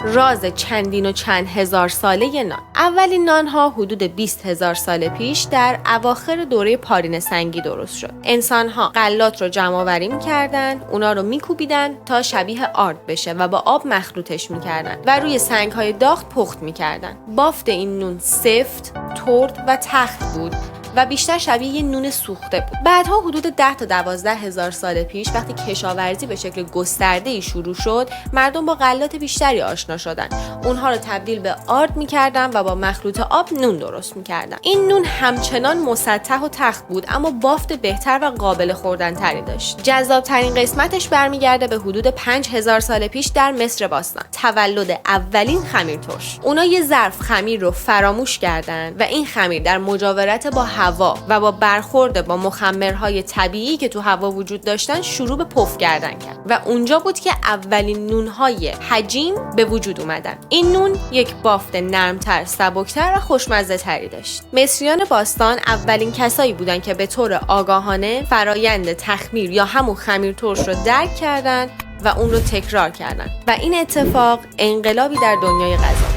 راز چندین و چند هزار ساله نان. اولین نان‌ها حدود 20,000 سال پیش در اواخر دوره پارین سنگی درست شد. انسان‌ها غلات رو جمع‌آوری می‌کردن، اونا رو می‌کوبیدن تا شبیه آرد بشه و با آب مخلوطش می‌کردن و روی سنگ‌های داغ پخت می‌کردن. بافت این نون سفت، ترد و تخت بود و بیشتر شبیه یه نون سوخته بود. بعدها حدود 10 تا 12,000 سال پیش وقتی کشاورزی به شکل گسترده‌ای شروع شد، مردم با غلات بیشتری آشنا شدن. اونها رو تبدیل به آرد می‌کردن و با مخلوط آب نون درست می‌کردن. این نون همچنان مسطح و تخت بود، اما بافت بهتر و قابل خوردن‌تری داشت. جذاب‌ترین قسمتش برمیگرده به حدود 5,000 سال پیش در مصر باستان، تولد اولین خمیرترش. اونا یه ظرف خمیر رو فراموش کردن و این خمیر در مجاورت با هوا و با برخورد با مخمرهای طبیعی که تو هوا وجود داشتن شروع به پف کردن کرد و اونجا بود که اولین نونهای حجیم به وجود اومدن. این نون یک بافت نرمتر، سبکتر و خوشمزه تری داشت. مصریان باستان اولین کسایی بودن که به طور آگاهانه فرایند تخمیر یا همون خمیر ترش رو درک کردن و اون رو تکرار کردن و این اتفاق انقلابی در دنیای غذا